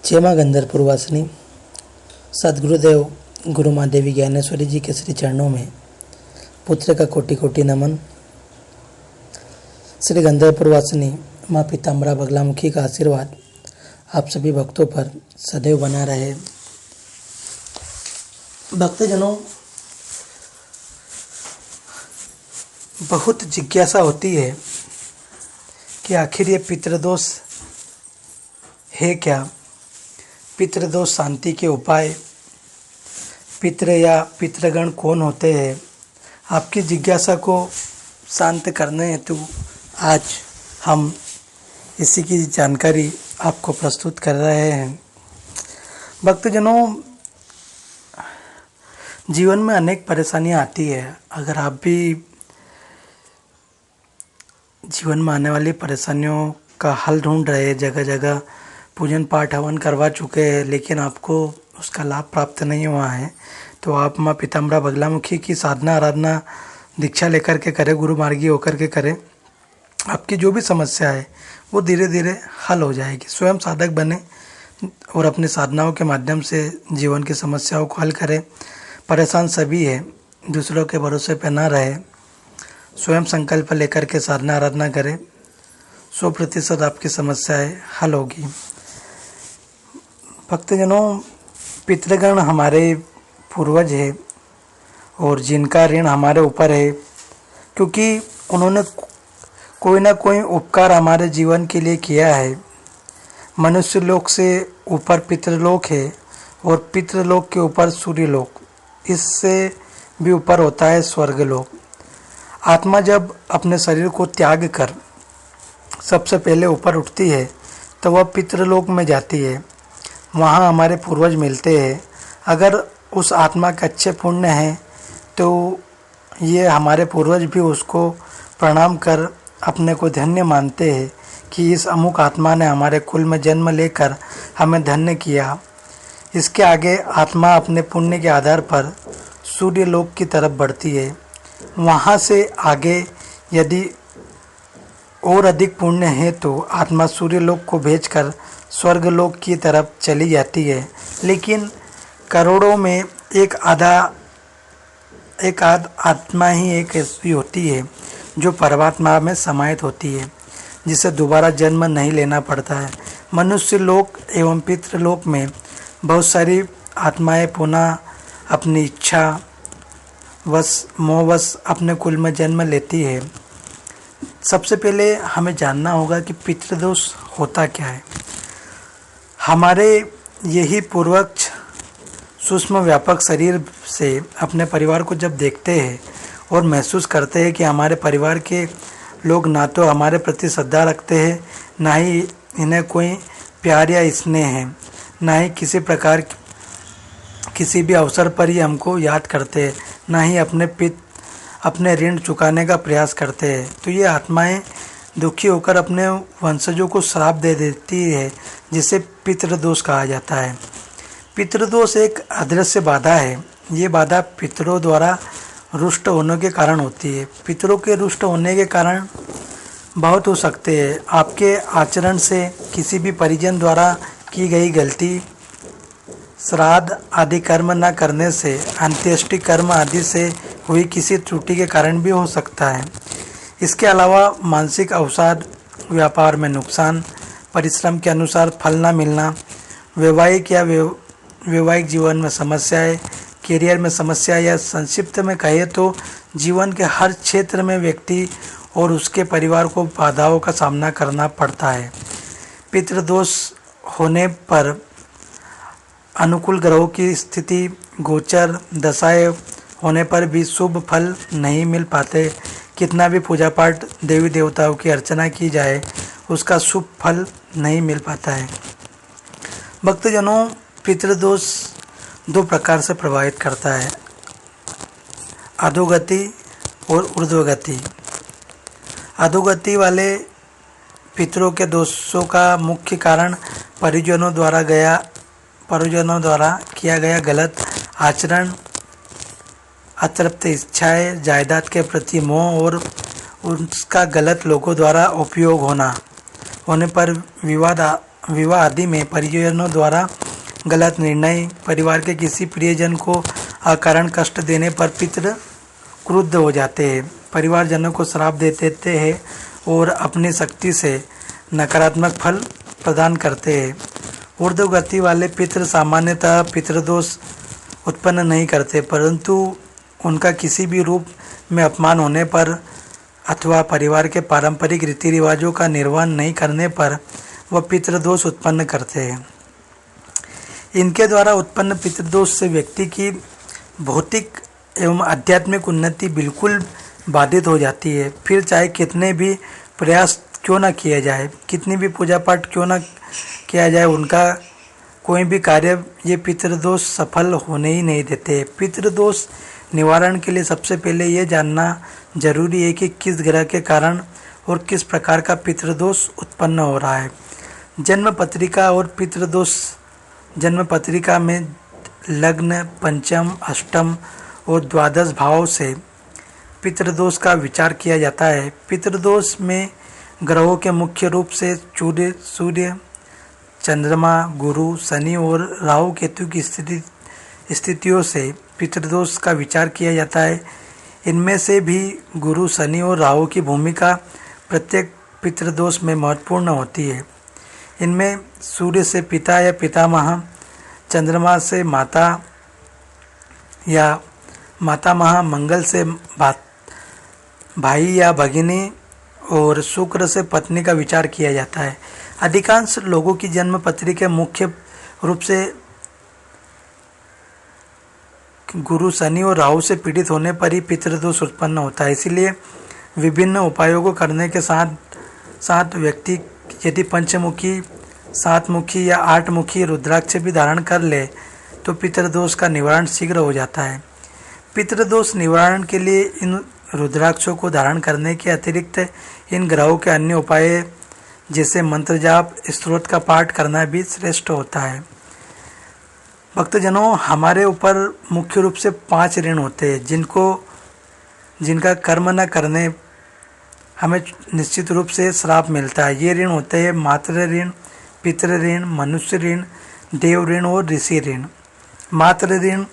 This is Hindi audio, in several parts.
जय माँ गंधर्पुर वासिनी। सद्गुरुदेव गुरु माँ देवी ज्ञानेश्वरी जी के श्री चरणों में पुत्र का कोटि कोटि नमन। श्री गंधर्पुर वासिनी माँ पीताम्बरा बगलामुखी का आशीर्वाद आप सभी भक्तों पर सदैव बना रहे। भक्तजनों, बहुत जिज्ञासा होती है कि आखिर ये पितृदोष है क्या, पितृदोष शांति के उपाय, पितृ या पितृगण कौन होते हैं। आपकी जिज्ञासा को शांत करने हेतु आज हम इसी की जानकारी आपको प्रस्तुत कर रहे हैं। भक्तजनों, जीवन में अनेक परेशानियां आती है। अगर आप भी जीवन में आने वाली परेशानियों का हल ढूंढ रहे हैं, जगह जगह पूजन पाठ हवन करवा चुके हैं, लेकिन आपको उसका लाभ प्राप्त नहीं हुआ है, तो आप माँ पीताम्बरा बगलामुखी की साधना आराधना दीक्षा लेकर के करें, गुरु मार्गी होकर के करें। आपकी जो भी समस्या है वो धीरे धीरे हल हो जाएगी। स्वयं साधक बने और अपनी साधनाओं के माध्यम से जीवन की समस्याओं को हल करें। परेशान सभी है, दूसरों के भरोसे पर ना रहे, स्वयं संकल्प लेकर के साधना आराधना करें, 100% आपकी समस्याएं हल होगी। भक्तजनों, पितृगण हमारे पूर्वज है और जिनका ऋण हमारे ऊपर है, क्योंकि उन्होंने कोई ना कोई उपकार हमारे जीवन के लिए किया है। मनुष्य लोक से ऊपर पितृलोक है और पितृलोक के ऊपर सूर्यलोक, इससे भी ऊपर होता है स्वर्गलोक। आत्मा जब अपने शरीर को त्याग कर सबसे पहले ऊपर उठती है तो वह पितृलोक में जाती है, वहाँ हमारे पूर्वज मिलते हैं। अगर उस आत्मा के अच्छे पुण्य हैं तो ये हमारे पूर्वज भी उसको प्रणाम कर अपने को धन्य मानते हैं कि इस अमुक आत्मा ने हमारे कुल में जन्म लेकर हमें धन्य किया। इसके आगे आत्मा अपने पुण्य के आधार पर सूर्यलोक की तरफ बढ़ती है। वहाँ से आगे यदि और अधिक पुण्य है तो आत्मा सूर्यलोक को भेजकर स्वर्गलोक की तरफ चली जाती है। लेकिन करोड़ों में एक आध आत्मा ही एक ऐसी होती है जो परमात्मा में समाहित होती है, जिसे दोबारा जन्म नहीं लेना पड़ता है। मनुष्य लोक एवं पितृलोक में बहुत सारी आत्माएं पुनः अपनी इच्छा वश मोहवश अपने कुल में जन्म लेती है। सबसे पहले हमें जानना होगा कि पितृदोष होता क्या है। हमारे यही पूर्वज सूक्ष्म व्यापक शरीर से अपने परिवार को जब देखते हैं और महसूस करते हैं कि हमारे परिवार के लोग ना तो हमारे प्रति श्रद्धा रखते हैं, ना ही इन्हें कोई प्यार या स्नेह है, ना ही किसी प्रकार किसी भी अवसर पर ही हमको याद करते हैं, ना ही अपने ऋण चुकाने का प्रयास करते हैं, तो ये आत्माएं दुखी होकर अपने वंशजों को श्राप दे देती है, जिसे पितृदोष कहा जाता है। पितृदोष एक अदृश्य बाधा है। ये बाधा पितरों द्वारा रुष्ट होने के कारण होती है। पितरों के रुष्ट होने के कारण बहुत हो सकते हैं। आपके आचरण से, किसी भी परिजन द्वारा की गई गलती, श्राद्ध आदि कर्म न करने से, अंत्येष्टि कर्म आदि से हुई किसी त्रुटि के कारण भी हो सकता है। इसके अलावा मानसिक अवसाद, व्यापार में नुकसान, परिश्रम के अनुसार फल न मिलना, वैवाहिक या वैवाहिक जीवन में समस्याएं, करियर में समस्या, या संक्षिप्त में कहे तो जीवन के हर क्षेत्र में व्यक्ति और उसके परिवार को बाधाओं का सामना करना पड़ता है। पितृदोष होने पर अनुकूल ग्रहों की स्थिति, गोचर दशाएं होने पर भी शुभ फल नहीं मिल पाते। कितना भी पूजा पाठ देवी देवताओं की अर्चना की जाए, उसका शुभ फल नहीं मिल पाता है। भक्तजनों, पितृदोष 2 प्रकार से प्रभावित करता है, अधोगति और ऊर्ध्वगति। अधोगति वाले पितरों के दोषों का मुख्य कारण परिजनों द्वारा किया गया गलत आचरण, अतृप्त इच्छाएं, जायदाद के प्रति मोह और उसका गलत लोगों द्वारा उपयोग होने पर विवाद विवाह आदि में परिजनों द्वारा गलत निर्णय, परिवार के किसी प्रियजन को अकारण कष्ट देने पर पितृ क्रुद्ध हो जाते हैं, परिवारजनों को श्राप दे देते हैं और अपनी शक्ति से नकारात्मक फल प्रदान करते हैं। ऊर्ध्वगति वाले पितृ सामान्यतः पितृदोष उत्पन्न नहीं करते, परंतु उनका किसी भी रूप में अपमान होने पर अथवा परिवार के पारंपरिक रीति रिवाजों का निर्वहन नहीं करने पर वह पितृदोष उत्पन्न करते हैं। इनके द्वारा उत्पन्न पितृदोष से व्यक्ति की भौतिक एवं आध्यात्मिक उन्नति बिल्कुल बाधित हो जाती है। फिर चाहे कितने भी प्रयास क्यों ना किया जाए, कितनी भी पूजा पाठ क्यों ना किया जाए, उनका कोई भी कार्य ये पितृदोष सफल होने ही नहीं देते। पितृदोष निवारण के लिए सबसे पहले ये जानना जरूरी है कि किस ग्रह के कारण और किस प्रकार का पितृदोष उत्पन्न हो रहा है। जन्म पत्रिका और पितृदोष, जन्म पत्रिका में लग्न, पंचम, अष्टम और द्वादश भाव से पितृदोष का विचार किया जाता है। पितृदोष में ग्रहों के मुख्य रूप से सूर्य, चंद्रमा, गुरु, शनि और राहु केतु की स्थितियों से पितृदोष का विचार किया जाता है। इनमें से भी गुरु, शनि और राहु की भूमिका प्रत्येक पितृदोष में महत्वपूर्ण होती है। इनमें सूर्य से पिता या पितामह, चंद्रमा से माता या मातामह, मंगल से भाई या भगिनी और शुक्र से पत्नी का विचार किया जाता है। अधिकांश लोगों की जन्म पत्रिका मुख्य रूप से गुरु, शनि और राहु से पीड़ित होने पर ही पितृदोष उत्पन्न होता है। इसीलिए विभिन्न उपायों को करने के साथ साथ व्यक्ति यदि पंचमुखी, सातमुखी या आठमुखी रुद्राक्ष भी धारण कर ले तो पितृदोष का निवारण शीघ्र हो जाता है। पितृदोष निवारण के लिए इन रुद्राक्षों को धारण करने के अतिरिक्त इन ग्रहों के अन्य उपाय जैसे मंत्र जाप, स्तोत्र का पाठ करना भी श्रेष्ठ होता है। भक्तजनों, हमारे ऊपर मुख्य रूप से 5 ऋण होते हैं जिनका कर्म न करने हमें निश्चित रूप से श्राप मिलता है। ये ऋण होते हैं मातृ ऋण, पितृ ऋण, मनुष्य ऋण, देव ऋण और ऋषि ऋण। मातृ ऋण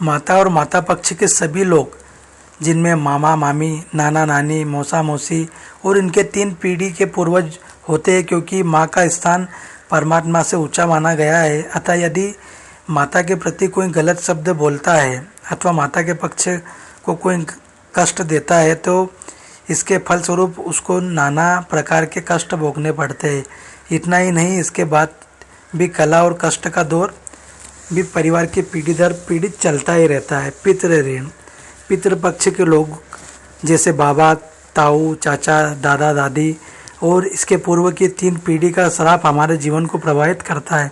माता और माता पक्ष के सभी लोग, जिनमें मामा मामी, नाना नानी, मौसा मौसी और इनके 3 पीढ़ी के पूर्वज होते हैं, क्योंकि माँ का स्थान परमात्मा से ऊंचा माना गया है। अतः यदि माता के प्रति कोई गलत शब्द बोलता है अथवा माता के पक्ष को कोई कष्ट देता है तो इसके फलस्वरूप उसको नाना प्रकार के कष्ट भोगने पड़ते हैं। इतना ही नहीं, इसके बाद भी कला और कष्ट का दौर भी परिवार की पीढ़ी दर पीढ़ी चलता ही रहता है। पितृ ऋण, पितृपक्ष के लोग जैसे बाबा, ताऊ, चाचा, दादा, दादी और इसके पूर्व की 3 पीढ़ी का श्राप हमारे जीवन को प्रभावित करता है।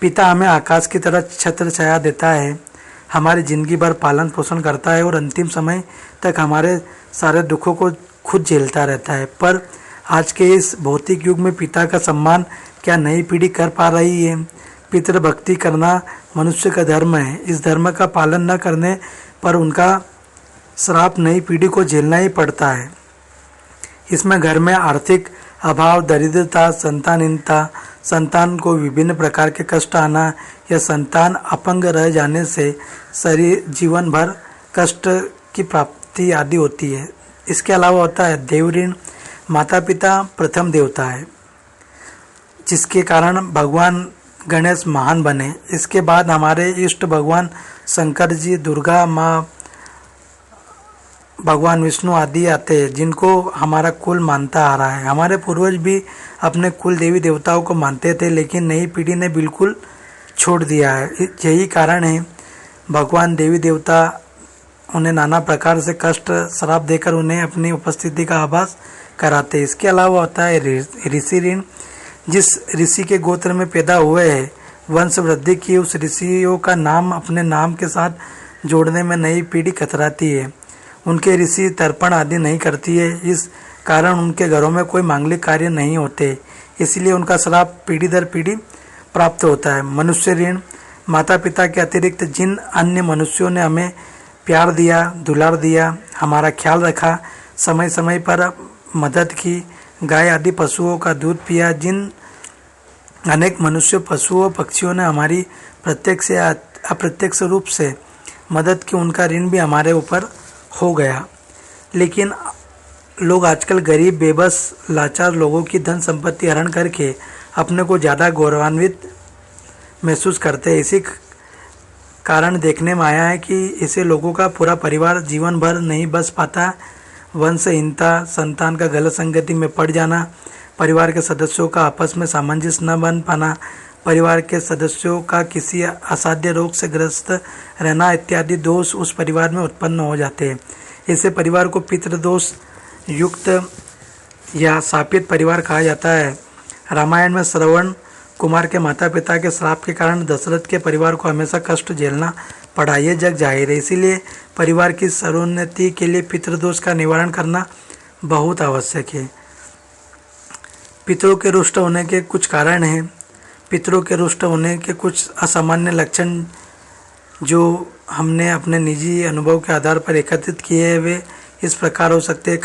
पिता हमें आकाश की तरह छत्र छाया देता है, हमारी जिंदगी भर पालन पोषण करता है और अंतिम समय तक हमारे सारे दुखों को खुद झेलता रहता है। पर आज के इस भौतिक युग में पिता का सम्मान क्या नई पीढ़ी कर पा रही है? पितृभक्ति करना मनुष्य का धर्म है। इस धर्म का पालन न करने पर उनका श्राप नई पीढ़ी को झेलना ही पड़ता है। इसमें घर में आर्थिक अभाव, दरिद्रता, संतानहीनता, संतान को विभिन्न प्रकार के कष्ट आना या संतान अपंग रह जाने से शरीर जीवन भर कष्ट की प्राप्ति आदि होती है। इसके अलावा होता है देव ऋण। माता पिता प्रथम देवता है, जिसके कारण भगवान गणेश महान बने। इसके बाद हमारे इष्ट भगवान शंकर जी, दुर्गा माँ, भगवान विष्णु आदि आते हैं, जिनको हमारा कुल मानता आ रहा है। हमारे पूर्वज भी अपने कुल देवी देवताओं को मानते थे, लेकिन नई पीढ़ी ने बिल्कुल छोड़ दिया है। यही कारण है भगवान देवी देवता उन्हें नाना प्रकार से कष्ट श्राप देकर उन्हें अपनी उपस्थिति का आभास कराते हैं। इसके अलावा होता है ऋषि ऋण। जिस ऋषि के गोत्र में पैदा हुए हैं, वंश वृद्धि की उस ऋषियों का नाम अपने नाम के साथ जोड़ने में नई पीढ़ी कतराती है। उनके ऋषि तर्पण आदि नहीं करती है, इस कारण उनके घरों में कोई मांगलिक कार्य नहीं होते, इसलिए उनका श्राप पीढ़ी दर पीढ़ी प्राप्त होता है। मनुष्य ऋण, माता पिता के अतिरिक्त जिन अन्य मनुष्यों ने हमें प्यार दिया, दुलार दिया, हमारा ख्याल रखा, समय समय पर मदद की, गाय आदि पशुओं का दूध पिया, अनेक मनुष्यों, पशुओं और पक्षियों ने हमारी प्रत्यक्ष या अप्रत्यक्ष रूप से मदद की, उनका ऋण भी हमारे ऊपर हो गया। लेकिन लोग आजकल गरीब, बेबस, लाचार लोगों की धन संपत्ति हरण करके अपने को ज़्यादा गौरवान्वित महसूस करते हैं। इसी कारण देखने में आया है कि ऐसे लोगों का पूरा परिवार जीवन भर नहीं बच पाता। वंशहीनता, संतान का गलत संगति में पड़ जाना, परिवार के सदस्यों का आपस में सामंजस्य न बन पाना, परिवार के सदस्यों का किसी असाध्य रोग से ग्रस्त रहना इत्यादि दोष उस परिवार में उत्पन्न हो जाते हैं। ऐसे परिवार को पितृदोष युक्त या शापित परिवार कहा जाता है। रामायण में श्रवण कुमार के माता पिता के श्राप के कारण दशरथ के परिवार को हमेशा कष्ट झेलना पड़ा। ये जग जाहिर है। इसीलिए परिवार की सर्वोन्नति के लिए पितृदोष का निवारण करना बहुत आवश्यक है। पितरों के रुष्ट होने के कुछ कारण हैं। पितरों के रुष्ट होने के कुछ असामान्य लक्षण जो हमने अपने निजी अनुभव के आधार पर एकत्रित किए हैं वे इस प्रकार हो सकते हैं।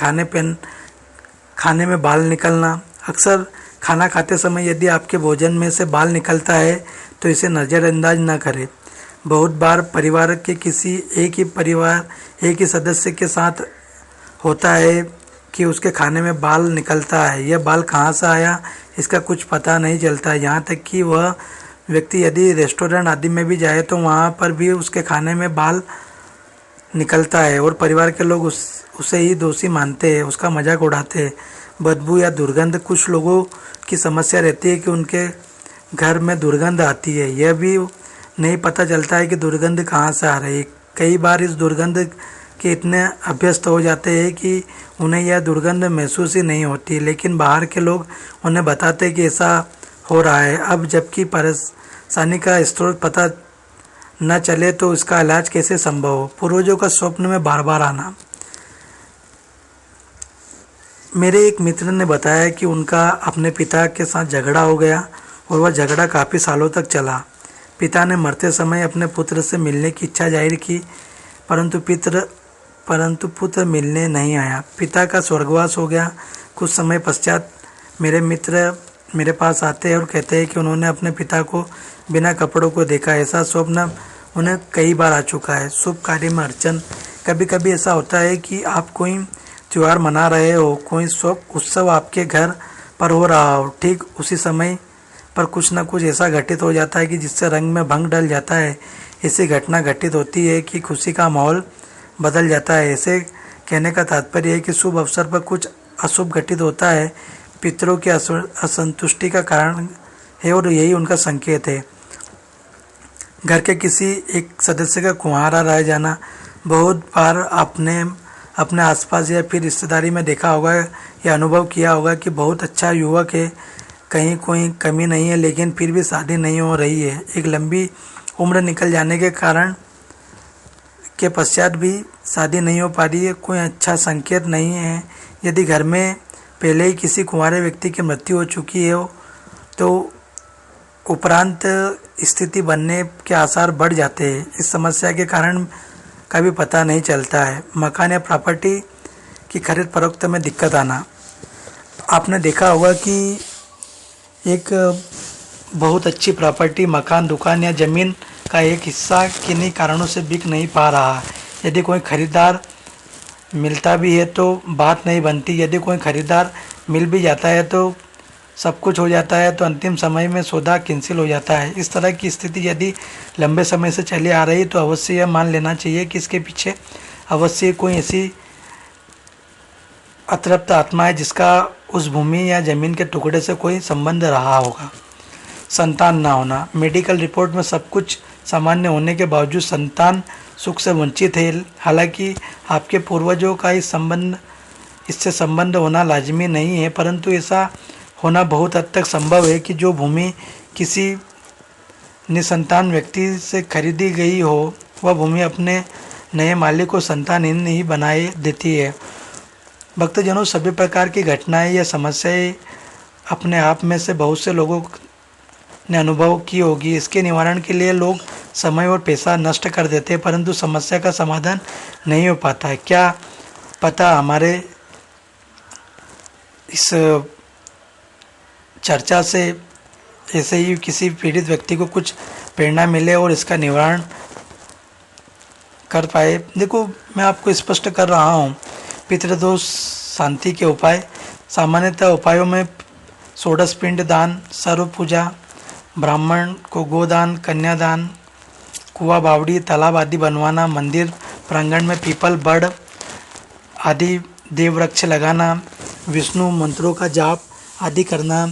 खाने में बाल निकलना। अक्सर खाना खाते समय यदि आपके भोजन में से बाल निकलता है तो इसे नज़रअंदाज न करें। बहुत बार परिवार के किसी एक ही सदस्य के साथ होता है कि उसके खाने में बाल निकलता है। यह बाल कहाँ से आया इसका कुछ पता नहीं चलता। यहाँ तक कि वह व्यक्ति यदि रेस्टोरेंट आदि में भी जाए तो वहाँ पर भी उसके खाने में बाल निकलता है और परिवार के लोग उसे ही दोषी मानते हैं, उसका मजाक उड़ाते हैं। बदबू या दुर्गंध। कुछ लोगों की समस्या रहती है कि उनके घर में दुर्गंध आती है। यह भी नहीं पता चलता है कि दुर्गंध कहाँ से आ रही है। कई बार इस दुर्गंध के इतने अभ्यस्त हो जाते हैं कि उन्हें यह दुर्गंध महसूस ही नहीं होती, लेकिन बाहर के लोग उन्हें बताते हैं कि ऐसा हो रहा है। अब जबकि परेशानी का स्रोत पता न चले तो इसका इलाज कैसे संभव हो। पूर्वजों का स्वप्न में बार बार आना। मेरे एक मित्र ने बताया कि उनका अपने पिता के साथ झगड़ा हो गया और वह झगड़ा काफ़ी सालों तक चला। पिता ने मरते समय अपने पुत्र से मिलने की इच्छा जाहिर की, परंतु पुत्र मिलने नहीं आया। पिता का स्वर्गवास हो गया। कुछ समय पश्चात मेरे मित्र मेरे पास आते हैं और कहते हैं कि उन्होंने अपने पिता को बिना कपड़ों को देखा। ऐसा स्वप्न उन्हें कई बार आ चुका है। शुभ कार्य में अड़चन। कभी कभी ऐसा होता है कि आप कोई त्यौहार मना रहे हो, कोई उत्सव आपके घर पर हो रहा हो, ठीक उसी समय पर कुछ न कुछ ऐसा घटित हो जाता है कि जिससे रंग में भंग डल जाता है। ऐसी घटना घटित होती है कि खुशी का माहौल बदल जाता है। ऐसे कहने का तात्पर्य है कि शुभ अवसर पर कुछ अशुभ घटित होता है। पितरों की असंतुष्टि का कारण है और यही उनका संकेत है। घर के किसी एक सदस्य का कुंवारा रह जाना। बहुत बार आपने अपने आसपास या फिर रिश्तेदारी में देखा होगा या अनुभव किया होगा कि बहुत अच्छा युवक है, कहीं कोई कमी नहीं है, लेकिन फिर भी शादी नहीं हो रही है। एक लंबी उम्र निकल जाने के कारण के पश्चात भी शादी नहीं हो पा रही है, कोई अच्छा संकेत नहीं है। यदि घर में पहले ही किसी कुंवारे व्यक्ति की मृत्यु हो चुकी है तो उपरांत स्थिति बनने के आसार बढ़ जाते हैं। इस समस्या के कारण का भी पता नहीं चलता है। मकान या प्रॉपर्टी की खरीद फरोख्त में दिक्कत आना। आपने देखा होगा कि एक बहुत अच्छी प्रॉपर्टी, मकान, दुकान या ज़मीन का एक हिस्सा किन्हीं कारणों से बिक नहीं पा रहा है। यदि कोई खरीदार मिलता भी है तो बात नहीं बनती। यदि कोई खरीदार मिल भी जाता है तो सब कुछ हो जाता है तो अंतिम समय में सौदा कैंसिल हो जाता है। इस तरह की स्थिति यदि लंबे समय से चली आ रही तो अवश्य यह मान लेना चाहिए कि इसके पीछे अवश्य कोई ऐसी अतृप्त आत्मा है जिसका उस भूमि या जमीन के टुकड़े से कोई संबंध रहा होगा। संतान ना होना। मेडिकल रिपोर्ट में सब कुछ सामान्य होने के बावजूद संतान सुख से वंचित है। हालांकि आपके पूर्वजों का इससे संबंध होना लाजमी नहीं है, परंतु ऐसा होना बहुत हद तक संभव है कि जो भूमि किसी निसंतान व्यक्ति से खरीदी गई हो वह भूमि अपने नए मालिक को संतानहीन ही बनाए देती है। भक्तजनों, सभी प्रकार की घटनाएं या समस्याएं अपने आप में से बहुत से लोगों ने अनुभव की होगी। इसके निवारण के लिए लोग समय और पैसा नष्ट कर देते हैं, परंतु समस्या का समाधान नहीं हो पाता है। क्या पता हमारे इस चर्चा से ऐसे ही किसी पीड़ित व्यक्ति को कुछ प्रेरणा मिले और इसका निवारण कर पाए। देखो, मैं आपको स्पष्ट कर रहा हूँ, पितृदोष शांति के उपाय। सामान्यतः उपायों में षोडश पिंड दान, सर्व पूजा, ब्राह्मण को गोदान, कन्यादान, कुआं बावड़ी तालाब आदि बनवाना, मंदिर प्रांगण में पीपल बड़ आदि देव वृक्ष लगाना, विष्णु मंत्रों का जाप आदि करना,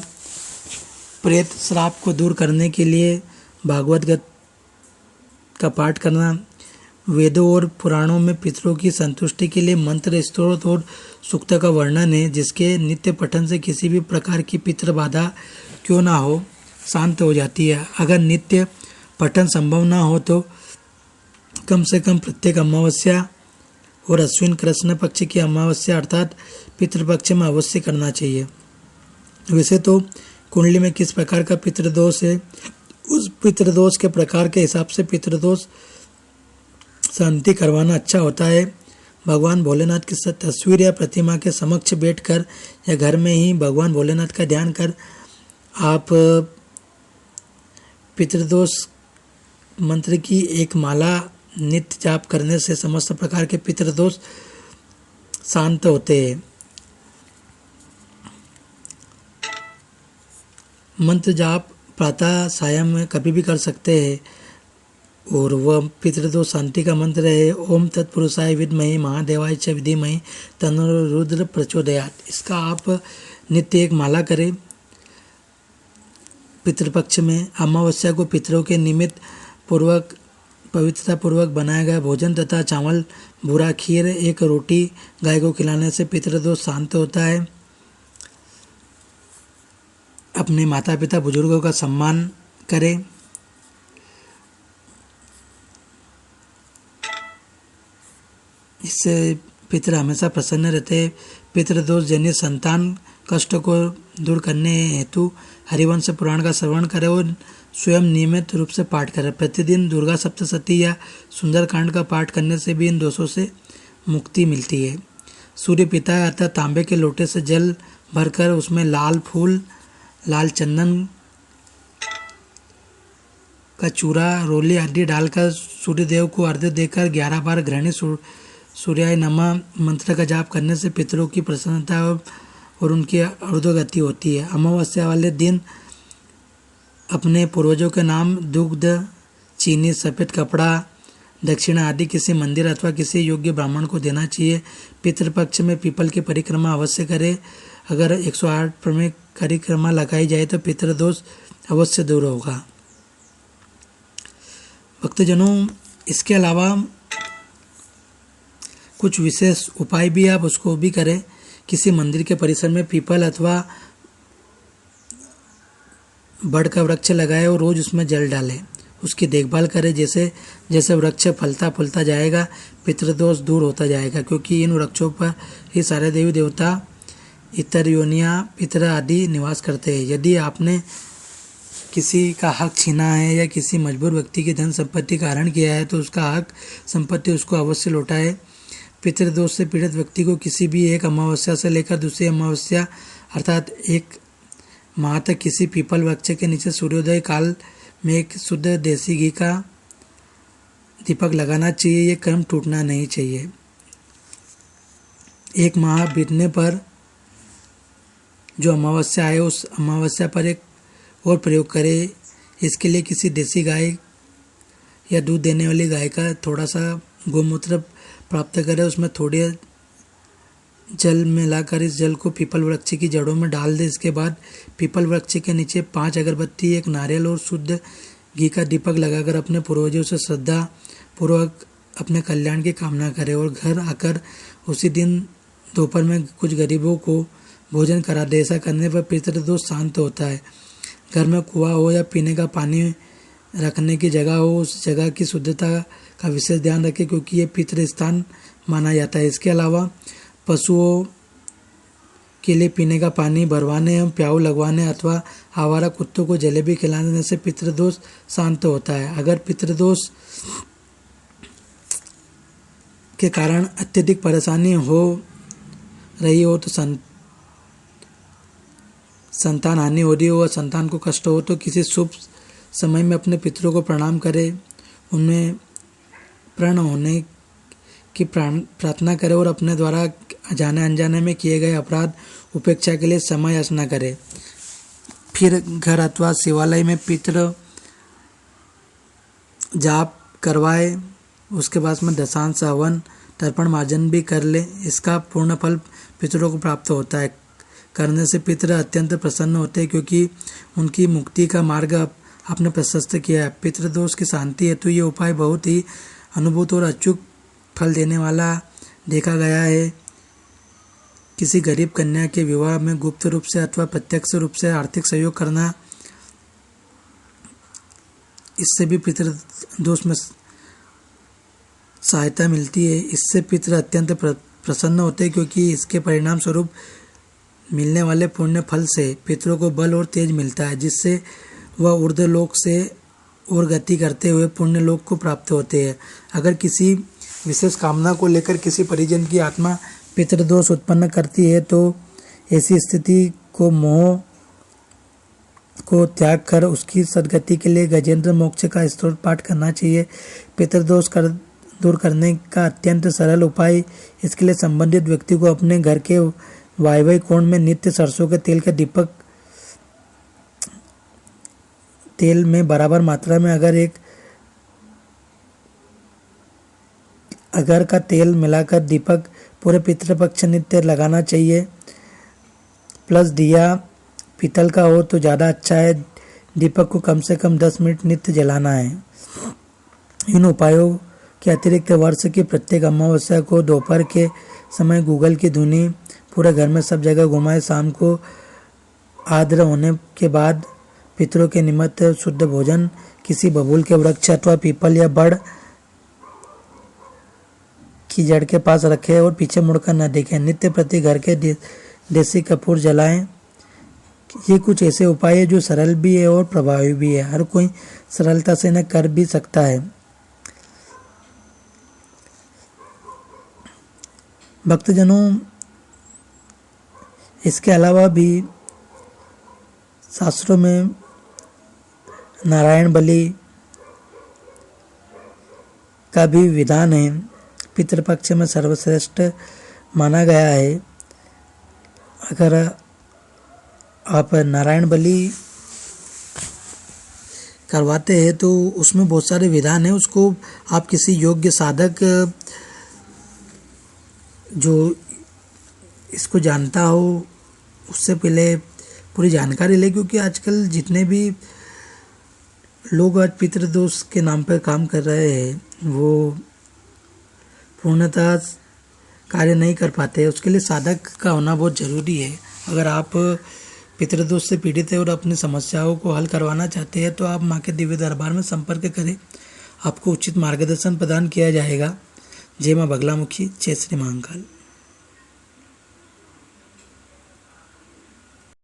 प्रेत श्राप को दूर करने के लिए भागवत गीता का पाठ करना, वेदों और पुराणों में पितरों की संतुष्टि के लिए मंत्र, स्तोत्र और सूक्त का वर्णन है, जिसके नित्य पठन से किसी भी प्रकार की पितृ बाधा क्यों ना हो शांत हो जाती है। अगर नित्य पठन संभव ना हो तो कम से कम प्रत्येक अमावस्या और अश्विन कृष्ण पक्ष की अमावस्या अर्थात पितृपक्ष में अवश्य करना चाहिए। वैसे तो कुंडली में किस प्रकार का पितृदोष है, उस पितृदोष के प्रकार के हिसाब से पितृदोष शांति करवाना अच्छा होता है। भगवान भोलेनाथ की तस्वीर या प्रतिमा के समक्ष बैठकर या घर में ही भगवान भोलेनाथ का ध्यान कर आप पितृदोष मंत्र की एक माला नित्य जाप करने से समस्त प्रकार के पितृदोष शांत होते हैं। मंत्र जाप प्रातः सायं में कभी भी कर सकते हैं और वह पितृदोष शांति का मंत्र है, ओम तत्पुरुषाय विद्महे महादेवाय च धीमहि तन्नो रुद्र प्रचोदयात्। इसका आप नित्य एक माला करें। पितृपक्ष में अमावस्या को पितरों के निमित्त पूर्वक पवित्रता पूर्वक बनाया गया भोजन तथा चावल, भूरा, खीर, एक रोटी गाय को खिलाने से पितृदोष शांत होता है। अपने माता पिता बुजुर्गों का सम्मान करें। इससे पितृ हमेशा प्रसन्न रहते। पितृदोष जनित संतान कष्ट को दूर करने हेतु हरिवंश पुराण का श्रवण करें और स्वयं नियमित रूप से पाठ करें। प्रतिदिन दुर्गा सप्तशती या सुंदरकांड का पाठ करने से भी इन दोषों से मुक्ति मिलती है। सूर्य पिता अर्थात तांबे के लोटे से जल भरकर उसमें लाल फूल, लाल चंदन का चूरा, रोली आदि डालकर सूर्यदेव को अर्घ्य देकर 11 बार घृणी सूर्याय नमः मंत्र का जाप करने से पितरों की प्रसन्नता और उनकी ऊर्ध्वगति होती है। अमावस्या वाले दिन अपने पूर्वजों के नाम दुग्ध, चीनी, सफ़ेद कपड़ा, दक्षिणा आदि किसी मंदिर अथवा किसी योग्य ब्राह्मण को देना चाहिए। पितृपक्ष में पीपल की परिक्रमा अवश्य करें। अगर 108 प्रमेय परिक्रमा लगाई जाए तो पितृदोष अवश्य दूर होगा। भक्तजनों, इसके अलावा कुछ विशेष उपाय भी आप उसको भी करें। किसी मंदिर के परिसर में पीपल अथवा बड़ का वृक्ष लगाए और रोज उसमें जल डालें, उसकी देखभाल करें। जैसे जैसे वृक्ष फलता फूलता जाएगा पितृदोष दूर होता जाएगा, क्योंकि इन वृक्षों पर ही सारे देवी देवता, इतर योनियाँ, पितर आदि निवास करते हैं। यदि आपने किसी का हक छीना है या किसी मजबूर व्यक्ति की धन संपत्ति का हरण किया है तो उसका हक संपत्ति उसको अवश्य लौटाए। पितृदोष से पीड़ित व्यक्ति को किसी भी एक अमावस्या से लेकर दूसरी अमावस्या अर्थात 1 माह तक किसी पीपल वृक्ष के नीचे सूर्योदय काल में एक शुद्ध देसी घी का दीपक लगाना चाहिए। ये क्रम टूटना नहीं चाहिए। 1 माह बीतने पर जो अमावस्या आए उस अमावस्या पर एक और प्रयोग करें। इसके लिए किसी देसी गाय या दूध देने वाली गाय का थोड़ा सा गोमूत्र प्राप्त करें, उसमें थोड़े जल मिलाकर इस जल को पीपल वृक्ष की जड़ों में डाल दें। इसके बाद पीपल वृक्ष के नीचे 5 अगरबत्ती, 1 नारियल और शुद्ध घी का दीपक लगाकर अपने पूर्वजों से श्रद्धा पूर्वक अपने कल्याण की कामना करें और घर आकर उसी दिन दोपहर में कुछ गरीबों को भोजन करा दे। ऐसा करने पर पितृदोष शांत होता है। घर में कुआं हो या पीने का पानी रखने की जगह हो, उस जगह की शुद्धता का विशेष ध्यान रखें, क्योंकि ये पितृ स्थान माना जाता है। इसके अलावा पशुओं के लिए पीने का पानी भरवाने एवं प्याऊ लगवाने अथवा आवारा कुत्तों को जलेबी खिलाने से पितृदोष शांत होता है। अगर पितृदोष के कारण अत्यधिक परेशानी हो रही हो तो संतान हानि हो रही हो व संतान को कष्ट हो तो किसी शुभ समय में अपने पितरों को प्रणाम करें, उनमें प्रण होने की प्रार्थना करें और अपने द्वारा जाने अनजाने में किए गए अपराध उपेक्षा के लिए समय याचना करें। फिर घर अथवा शिवालय में पितृ जाप करवाए, उसके बाद में दशांश हवन तर्पण मार्जन भी कर ले। इसका पूर्ण फल पितरों को प्राप्त होता है। करने से पितर अत्यंत प्रसन्न होते हैं क्योंकि उनकी मुक्ति का मार्ग आपने प्रशस्त किया है। पितृदोष की शांति हेतु ये उपाय बहुत ही अनुभूत और अचूक फल देने वाला देखा गया है। किसी गरीब कन्या के विवाह में गुप्त रूप से अथवा प्रत्यक्ष रूप से आर्थिक सहयोग करना, इससे भी पितृदोष में सहायता मिलती है। इससे पितर अत्यंत प्रसन्न होते हैं क्योंकि इसके परिणाम स्वरूप मिलने वाले पुण्य फल से पितरों को बल और तेज मिलता है, जिससे वह ऊर्ध्व लोक से और गति करते हुए पुण्य लोक को प्राप्त होते हैं। अगर किसी विशेष कामना को लेकर किसी परिजन की आत्मा पितृदोष उत्पन्न करती है तो ऐसी स्थिति को मोह को त्याग कर उसकी सदगति के लिए गजेंद्र मोक्ष का स्तोत्र पाठ करना चाहिए। पितृदोष दूर करने का अत्यंत सरल उपाय, इसके लिए संबंधित व्यक्ति को अपने घर के वायव्य कोण में नित्य सरसों के तेल के दीपक तेल में बराबर मात्रा में अगर का तेल मिलाकर दीपक पूरे पितृपक्ष नित्य लगाना चाहिए। प्लस दिया पीतल का हो तो ज़्यादा अच्छा है। दीपक को कम से कम 10 मिनट नित्य जलाना है। इन उपायों के अतिरिक्त वर्ष की प्रत्येक अमावस्या को दोपहर के समय गूगल की धुनी पूरे घर में सब जगह घुमाए। शाम को आर्द्र होने के बाद पितरों के निमित्त शुद्ध भोजन किसी बबूल के वृक्ष अथवा पीपल या बड़ की जड़ के पास रखें और पीछे मुड़कर न देखें। नित्य प्रति घर के देसी कपूर जलाएं। ये कुछ ऐसे उपाय है जो सरल भी है और प्रभावी भी है। हर कोई सरलता से इन्हें कर भी सकता है। भक्तजनों, इसके अलावा भी शास्त्रों में नारायण बलि का भी विधान है। पितृपक्ष में सर्वश्रेष्ठ माना गया है। अगर आप नारायण बलि करवाते हैं तो उसमें बहुत सारे विधान है। उसको आप किसी योग्य साधक जो इसको जानता हो उससे पहले पूरी जानकारी ले, क्योंकि आजकल जितने भी लोग आज पितृदोष के नाम पर काम कर रहे हैं वो पूर्णतः कार्य नहीं कर पाते। उसके लिए साधक का होना बहुत ज़रूरी है। अगर आप पितृदोष से पीड़ित है और अपनी समस्याओं को हल करवाना चाहते हैं तो आप माँ के दिव्य दरबार में संपर्क करें। आपको उचित मार्गदर्शन प्रदान किया जाएगा। जय माँ बगलामुखी, जय श्री महाकाल।